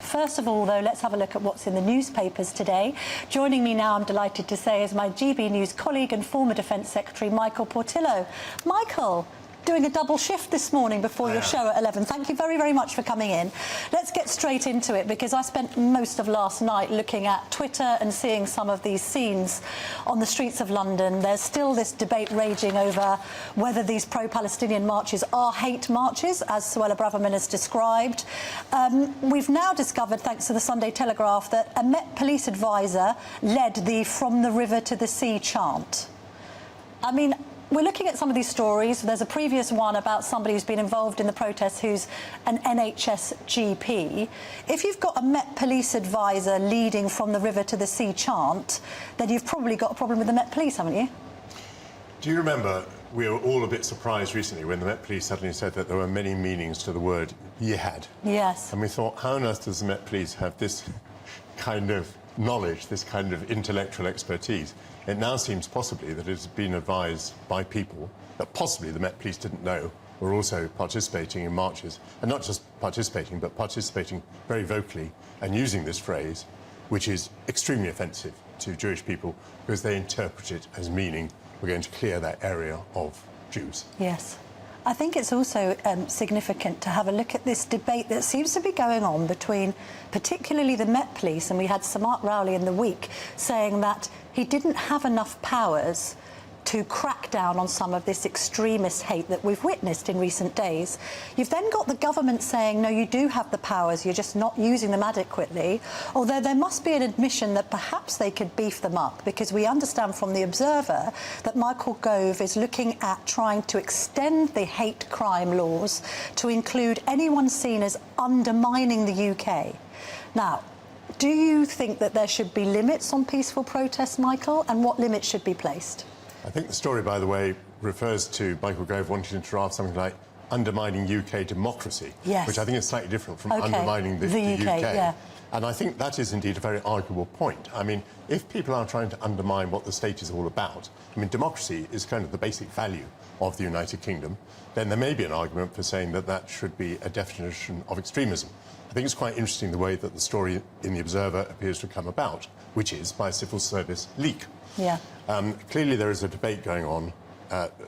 First of all, though, let's have a look at what's in the newspapers today. Joining me now, I'm delighted to say, is my GB News colleague and former Defence Secretary, Michael Portillo. Michael, doing a double shift this morning before your show at 11. Thank you very, very much for coming in. Let's get straight into it, because I spent most of last night looking at Twitter and seeing some of these scenes on the streets of London. There's still this debate raging over whether these pro-Palestinian marches are hate marches, as Suella Braverman has described. We've now discovered, thanks to the Sunday Telegraph, that a Met Police advisor led the "From the River to the Sea" chant. I mean, we're looking at some of these stories. There's a previous one about somebody who's been involved in the protests who's an NHS GP. If you've got a Met Police advisor leading "From the River to the Sea" chant, then you've probably got a problem with the Met Police, haven't you? Do you remember, we were all a bit surprised recently when the Met Police suddenly said that there were many meanings to the word "jihad"? Yes. And we thought, how on earth does the Met Police have this kind of knowledge, this kind of intellectual expertise? It now seems possibly that it has been advised by people that possibly the Met Police didn't know were also participating in marches, and not just participating, but participating very vocally and using this phrase, which is extremely offensive to Jewish people because they interpret it as meaning we're going to clear that area of Jews. Yes. I think it's also significant to have a look at this debate that seems to be going on between particularly the Met Police, and we had Samart Rowley in the week saying that he didn't have enough powers to crack down on some of this extremist hate that we've witnessed in recent days. You've then got the government saying, no, you do have the powers, you're just not using them adequately, although there must be an admission that perhaps they could beef them up, because we understand from The Observer that Michael Gove is looking at trying to extend the hate crime laws to include anyone seen as undermining the UK. Now, do you think that there should be limits on peaceful protests, Michael, and what limits should be placed? I think the story, by the way, refers to Michael Gove wanting to draft something like undermining UK democracy, yes, which I think is slightly different from undermining the UK. Yeah. And I think that is indeed a very arguable point. I mean, if people are trying to undermine what the state is all about, I mean, democracy is kind of the basic value of the United Kingdom, then there may be an argument for saying that that should be a definition of extremism. I think it's quite interesting the way that the story in The Observer appears to come about, which is by a civil service leak. Yeah. Clearly there is a debate going on.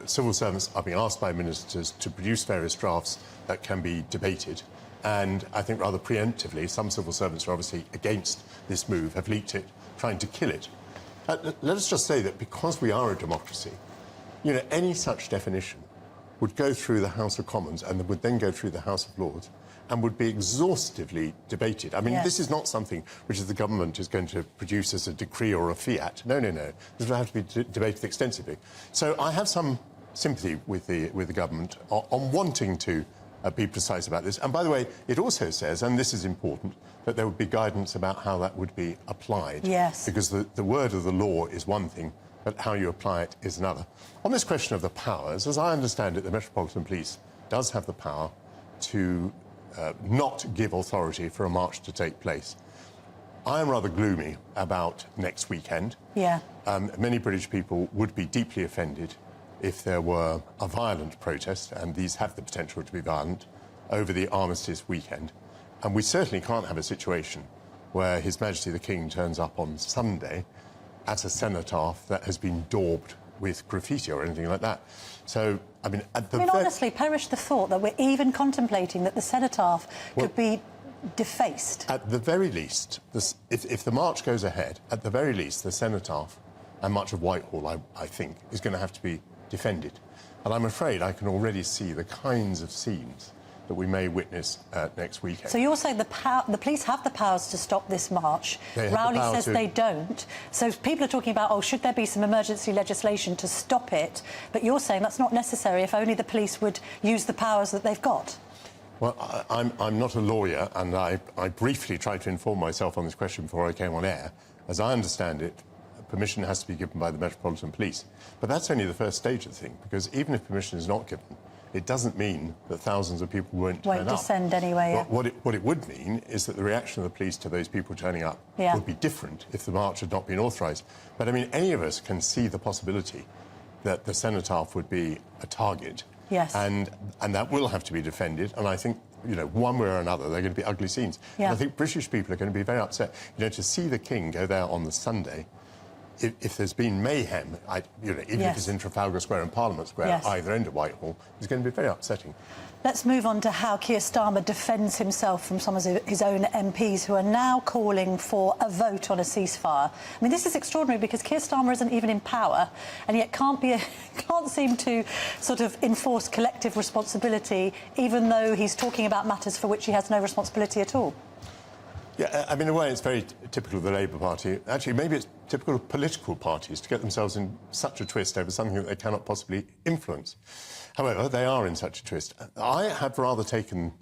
Civil servants are being asked by ministers to produce various drafts that can be debated. And I think rather preemptively, some civil servants are obviously against this move, have leaked it, trying to kill it. Let us just say that because we are a democracy, you know, any such definition would go through the House of Commons and would then go through the House of Lords and would be exhaustively debated. I mean, yes, this is not something which the government is going to produce as a decree or a fiat. No, no, no. This will have to be debated extensively. So I have some sympathy with the government on wanting to be precise about this. And by the way, it also says, and this is important, that there would be guidance about how that would be applied. Yes. Because the word of the law is one thing, but how you apply it is another. On this question of the powers, as I understand it, the Metropolitan Police does have the power to not give authority for a march to take place. I am rather gloomy about next weekend. Yeah. Many British people would be deeply offended if there were a violent protest, and these have the potential to be violent, over the Armistice weekend. And we certainly can't have a situation where His Majesty the King turns up on Sunday at a cenotaph that has been daubed with graffiti or anything like that. So, I mean, honestly, perish the thought that we're even contemplating that the cenotaph could be defaced. At the very least, if the march goes ahead, at the very least, the cenotaph and much of Whitehall, I think, is going to have to be defended. And I'm afraid I can already see the kinds of scenes that we may witness next weekend. So you're saying the police have the powers to stop this march. Rowley says they don't. So people are talking about, oh, should there be some emergency legislation to stop it? But you're saying that's not necessary if only the police would use the powers that they've got. Well, I'm not a lawyer, and I briefly tried to inform myself on this question before I came on air. As I understand it, permission has to be given by the Metropolitan Police. But that's only the first stage of the thing, because even if permission is not given, it doesn't mean that thousands of people won't turn up. Won't descend anyway. Yeah. What it would mean is that the reaction of the police to those people turning up would be different if the march had not been authorised. But, I mean, any of us can see the possibility that the cenotaph would be a target. Yes. And that will have to be defended. And I think one way or another, they're going to be ugly scenes. Yeah. And I think British people are going to be very upset. To see the King go there on the Sunday, if there's been mayhem, even if it's in Trafalgar Square and Parliament Square, either end of Whitehall, it's going to be very upsetting. Let's move on to how Kier Starmer defends himself from some of his own MPs who are now calling for a vote on a ceasefire. I mean, this is extraordinary because Kier Starmer isn't even in power and yet can't seem to sort of enforce collective responsibility, even though he's talking about matters for which he has no responsibility at all. Yeah, I mean, in a way, it's very typical of the Labour Party. Actually, maybe it's typical of political parties to get themselves in such a twist over something that they cannot possibly influence. However, they are in such a twist. I have rather taken,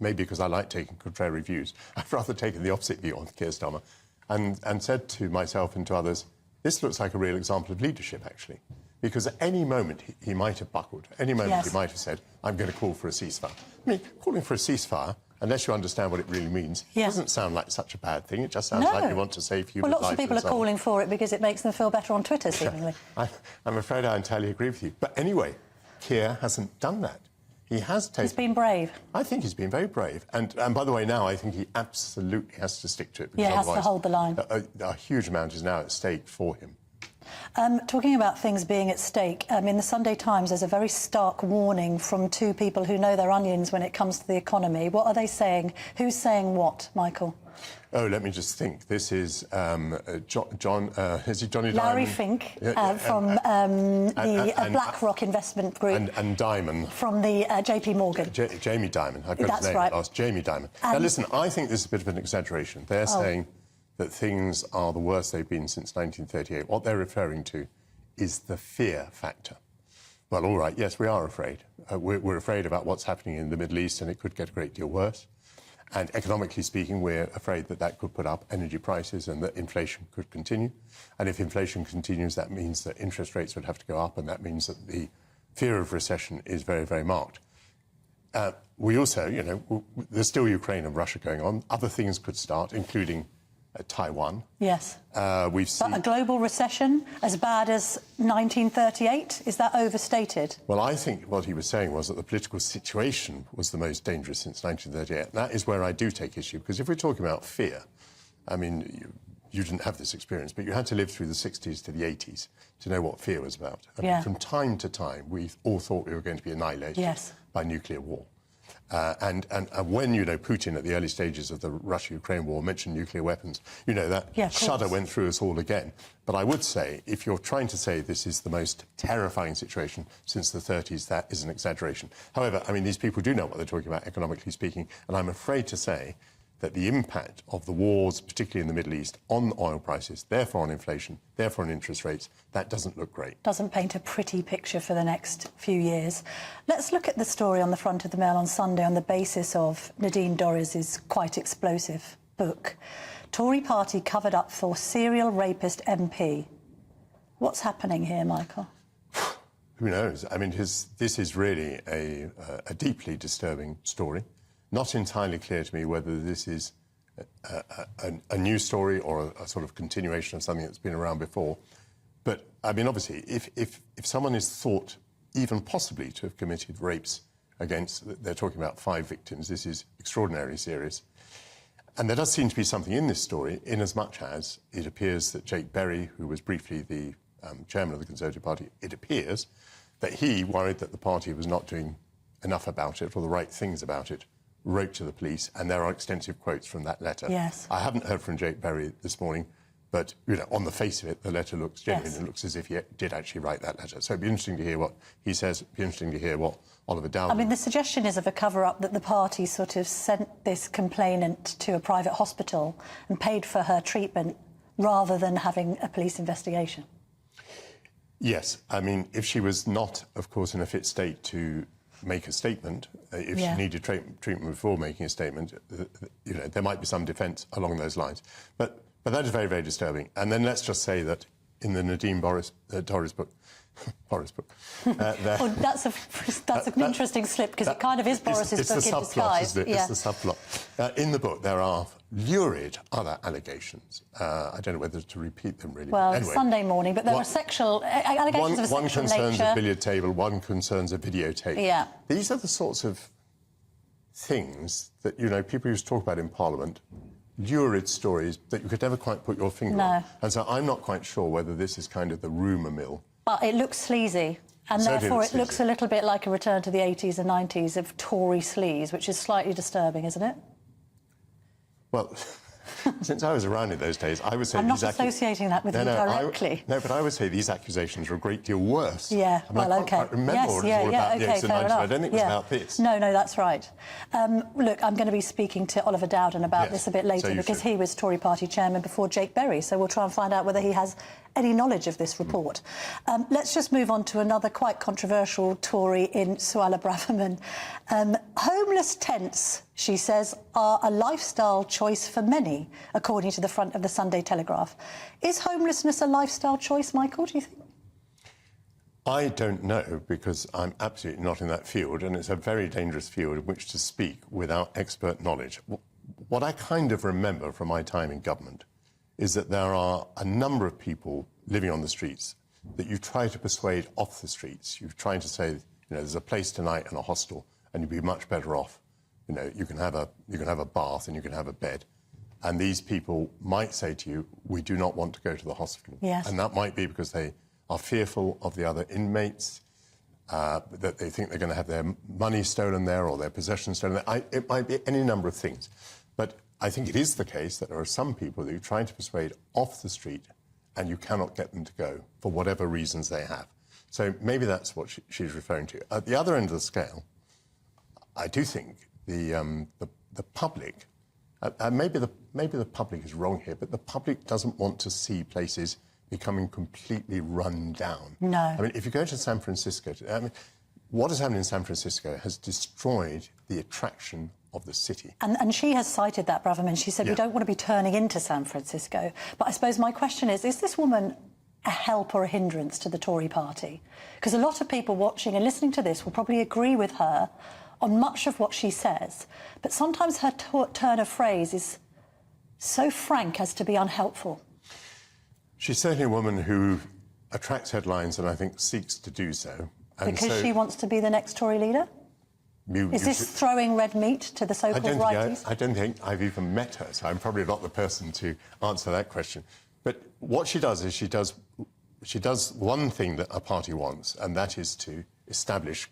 maybe because I like taking contrary views, I've rather taken the opposite view on Kier Starmer and said to myself and to others, this looks like a real example of leadership, actually. Because at any moment he might have buckled. Any moment he might have said, I'm going to call for a ceasefire. I mean, calling for a ceasefire, unless you understand what it really means, doesn't sound like such a bad thing. It just sounds like you want to save human life. Well, lots of people are calling for it because it makes them feel better on Twitter, seemingly. I'm afraid I entirely agree with you. But anyway, Kier hasn't done that. He has taken... He's been brave. I think he's been very brave. And by the way, now I think he absolutely has to stick to it. Yeah, he has to hold the line. A huge amount is now at stake for him. Talking about things being at stake, in the Sunday Times there's a very stark warning from two people who know their onions when it comes to the economy. What are they saying? Who's saying what, Michael? Oh, let me just think. This is is it Johnny Diamond? Larry Fink from the BlackRock investment group. And Diamond. From the JP Morgan. Jamie Diamond. I've got his name last. Jamie Diamond. Now, listen, I think this is a bit of an exaggeration. They're saying that things are the worst they've been since 1938. What they're referring to is the fear factor. Well, all right, yes, we are afraid. We're afraid about what's happening in the Middle East, and it could get a great deal worse. And economically speaking, we're afraid that that could put up energy prices and that inflation could continue. And if inflation continues, that means that interest rates would have to go up, and that means that the fear of recession is very, very marked. We also, there's still Ukraine and Russia going on. Other things could start, including Taiwan. Yes. We've seen... But a global recession as bad as 1938, is that overstated? Well, I think what he was saying was that the political situation was the most dangerous since 1938. That is where I do take issue, because if we're talking about fear, I mean, you didn't have this experience, but you had to live through the 60s to the 80s to know what fear was about. And from time to time, we all thought we were going to be annihilated by nuclear war. And when, Putin at the early stages of the Russia-Ukraine war mentioned nuclear weapons, that shudder went through us all again. But I would say, if you're trying to say this is the most terrifying situation since the 30s, that is an exaggeration. However, I mean, these people do know what they're talking about, economically speaking, and I'm afraid to say that the impact of the wars, particularly in the Middle East, on oil prices, therefore on inflation, therefore on interest rates, that doesn't look great. Doesn't paint a pretty picture for the next few years. Let's look at the story on the front of the Mail on Sunday on the basis of Nadine Dorries's quite explosive book. Tory party covered up for serial rapist MP. What's happening here, Michael? Who knows? I mean, this is really a deeply disturbing story. Not entirely clear to me whether this is a new story or a sort of continuation of something that's been around before. But, I mean, obviously, if someone is thought even possibly to have committed rapes against, they're talking about 5 victims, this is extraordinarily serious. And there does seem to be something in this story, in as much as it appears that Jake Berry, who was briefly the chairman of the Conservative Party, it appears that he worried that the party was not doing enough about it or the right things about it, wrote to the police, and there are extensive quotes from that letter. Yes. I haven't heard from Jake Berry this morning, but, on the face of it, the letter looks genuine. It looks as if he did actually write that letter. So it'd be interesting to hear what he says. It'd be interesting to hear what Oliver Dowden... I mean, the suggestion is of a cover-up that the party sort of sent this complainant to a private hospital and paid for her treatment rather than having a police investigation. Yes. I mean, if she was not, of course, in a fit state to make a statement, if she needed treatment before making a statement, there might be some defence along those lines. But that is very, very disturbing. And then let's just say that in the Nadine Dorries book, that's an interesting slip, because it kind of is Boris's book in disguise. Isn't it? It's the subplot. In the book, there are lurid other allegations. I don't know whether to repeat them, really. Well, anyway, Sunday morning, but there were sexual allegations of sexual nature. One concerns a billiard table, one concerns a videotape. Yeah. These are the sorts of things that, you know, people used to talk about in Parliament, lurid stories that you could never quite put your finger on. And so I'm not quite sure whether this is kind of the rumour mill. But it looks sleazy. And therefore it looks a little bit like a return to the 80s and 90s of Tory sleaze, which is slightly disturbing, isn't it? Well, since I was around in those days, I would say... I'm not associating that with you directly. No, but I would say these accusations are a great deal worse. Yeah, well, OK. I remember what it was all about the 80s and 90s, but I don't think it was about this. No, that's right. Look, I'm going to be speaking to Oliver Dowden about this a bit later because he was Tory party chairman before Jake Berry, so we'll try and find out whether he has any knowledge of this report. Let's just move on to another quite controversial Tory in Suella Braverman. Homeless tents, she says, are a lifestyle choice for many, according to the front of the Sunday Telegraph. Is homelessness a lifestyle choice, Michael, do you think? I don't know, because I'm absolutely not in that field, and it's a very dangerous field in which to speak without expert knowledge. What I kind of remember from my time in government is that there are a number of people living on the streets that you try to persuade off the streets. You're trying to say, you know, there's a place tonight and a hostel, and you'd be much better off. You know, you can have a bath and you can have a bed. And these people might say to you, we do not want to go to the hospital. Yes. And that might be because they are fearful of the other inmates, that they think they're going to have their money stolen there or their possessions stolen there. It might be any number of things. But I think it is the case that there are some people that you're trying to persuade off the street and you cannot get them to go for whatever reasons they have. So maybe that's what she's referring to. At the other end of the scale, I do think the public, maybe the public is wrong here, but the public doesn't want to see places becoming completely run down. No. I mean, if you go to San Francisco, I mean, what has happened in San Francisco has destroyed the attraction of the city. And she has cited that, Braverman. She said, we don't want to be turning into San Francisco. But I suppose my question is this woman a help or a hindrance to the Tory party? Because a lot of people watching and listening to this will probably agree with her on much of what she says. But sometimes her turn of phrase is so frank as to be unhelpful. She's certainly a woman who attracts headlines and I think seeks to do so. And because she wants to be the next Tory leader? Is this throwing red meat to the so-called righties? I don't think I've even met her, so I'm probably not the person to answer that question. But what she does is she does one thing that a party wants, and that is to establish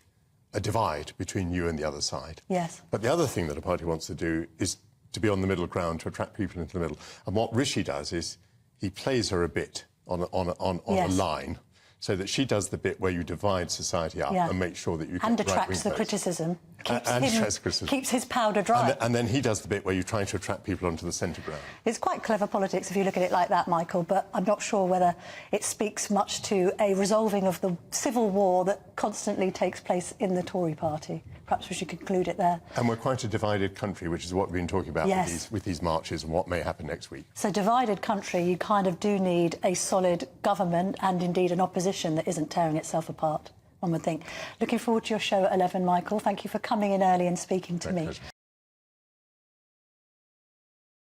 a divide between you and the other side. Yes. But the other thing that a party wants to do is to be on the middle ground, to attract people into the middle. And what Rishi does is he plays her a bit on a line, so that she does the bit where you divide society up and make sure that you get the right attracts the criticism, keeps his powder dry. And then he does the bit where you're trying to attract people onto the centre ground. It's quite clever politics if you look at it like that, Michael, but I'm not sure whether it speaks much to a resolving of the civil war that constantly takes place in the Tory party. Perhaps we should conclude it there. And we're quite a divided country, which is what we've been talking about with these marches and what may happen next week. So divided country, you kind of do need a solid government and indeed an opposition that isn't tearing itself apart, one would think. Looking forward to your show at 11, Michael. Thank you for coming in early and speaking to me. Pleasure.